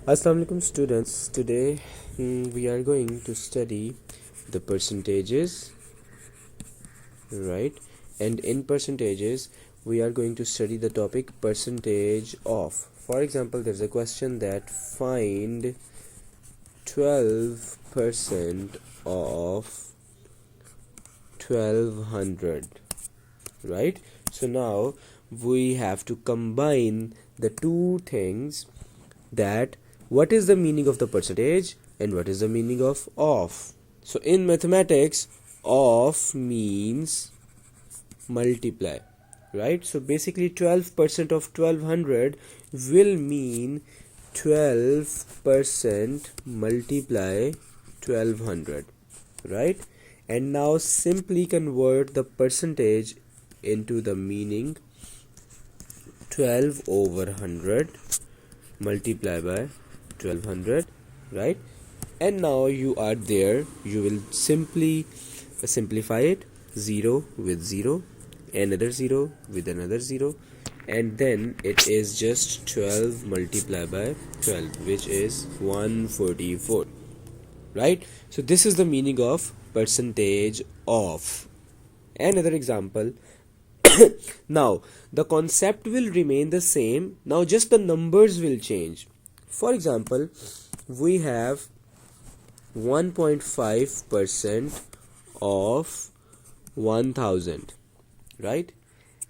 Assalamu alaikum students. Today we are going to study the percentages, right? And in percentages we are going to study the topic percentage of. For example, there's a question that find 12% of 1200, right? So now we have to combine the two things, that what is the meaning of the percentage and what is the meaning of. So in mathematics, of means multiply, right? So basically 12% of 1200 will mean 12% multiply 1200, right? And now simply convert the percentage into the meaning 12 over 100 multiply by 1200, right? And now you are there, you will simply simplify it, 0 with 0, another 0 with another 0, and then it is just 12 multiplied by 12, which is 144, right? So this is the meaning of percentage of. Another example. Now the concept will remain the same, now just the numbers will change. For example, we have 1.5% of 1000, right?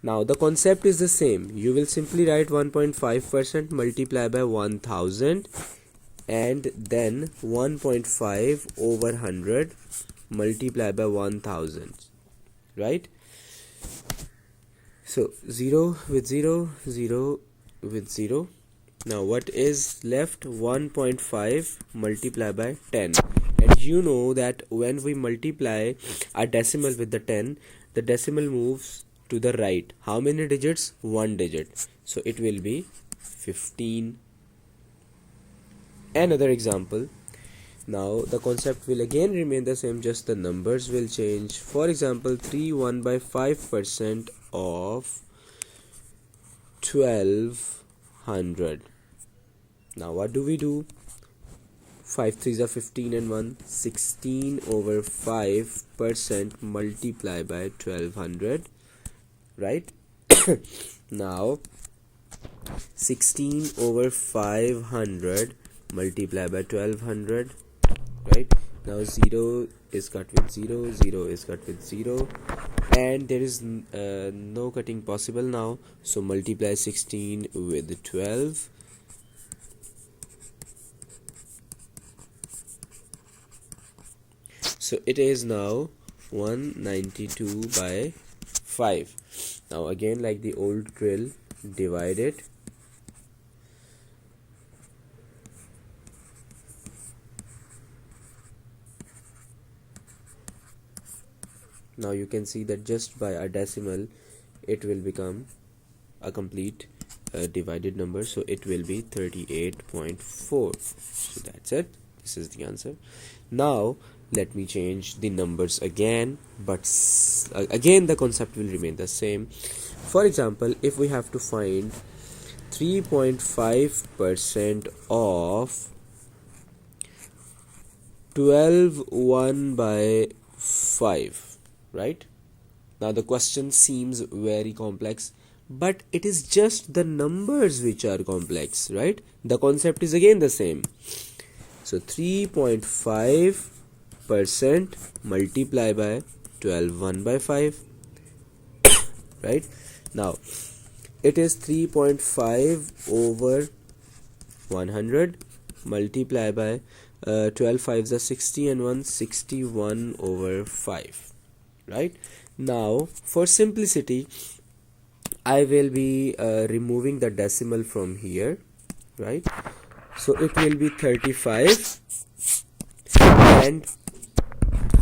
Now the concept is the same, you will simply write 1.5% multiply by 1000 and then 1.5 over 100 multiply by 1000, right? So 0 with 0, 0 with 0. Now what is left? 1.5 multiply by 10. And you know that when we multiply a decimal with the 10, the decimal moves to the right. How many digits? One digit. So it will be 15. Another example. Now the concept will again remain the same, just the numbers will change. For example, 1 by 5% of 1200. Now what do we do? 5 3s are 15 and 1, 16 over 5% multiply by 1200, right? Now 16 over 500 multiply by 1200, right? Now 0 is cut with 0, 0 is cut with 0, and there is no cutting possible now, so multiply 16 with 12. So it is now 192 by 5. Now again, like the old drill, divide it. Now you can see that just by a decimal it will become a complete divided number, so it will be 38.4. so that's it, this is the answer. Now let me change the numbers again, but again the concept will remain the same. For example, if we have to find 3.5% of 12 1 by 5, right? Now the question seems very complex, but it is just the numbers which are complex, right? The concept is again the same. So 3.5% multiply by 12 1 by 5, right? Now it is 3.5 over 100 multiply by 12 5s are 60 and 1, 61 over 5, right? Now for simplicity I will be removing the decimal from here, right? So it will be 35 and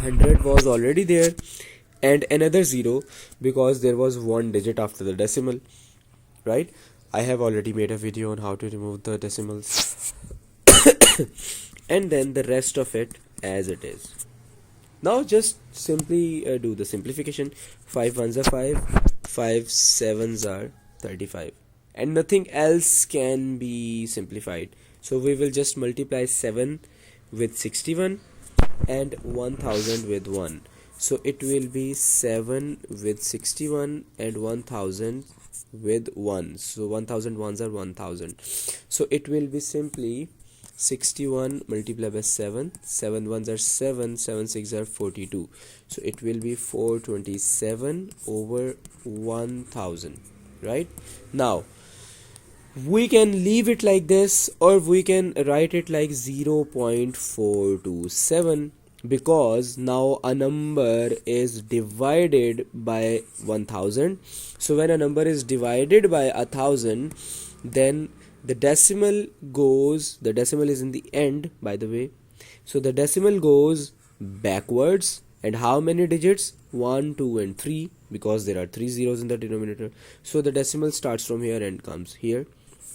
100 was already there and another 0 because there was one digit after the decimal, right? I have already made a video on how to remove the decimals and then the rest of it as it is. Now just simply do the simplification. 5 1s are 5, 5 7s are 35, and nothing else can be simplified. So we will just multiply 7 with 61 and 1000 with 1. So it will be 7 with 61 and 1000 with 1. So 1000 ones are 1000. So it will be simply 61 multiplied by 7. 7 ones are 7, 7 6 are 42. So it will be 427 over 1000, right? Now we can leave it like this, or we can write it like 0.427, because now a number is divided by 1000. So when a number is divided by 1000, then the decimal is in the end, by the way. So the decimal goes backwards, and how many digits? 1, 2 and 3, because there are 3 zeros in the denominator. So the decimal starts from here and comes here.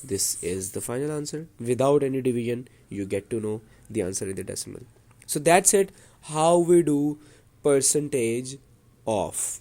This is the final answer. Without any division, you get to know the answer in the decimal. So that's it, how we do percentage of.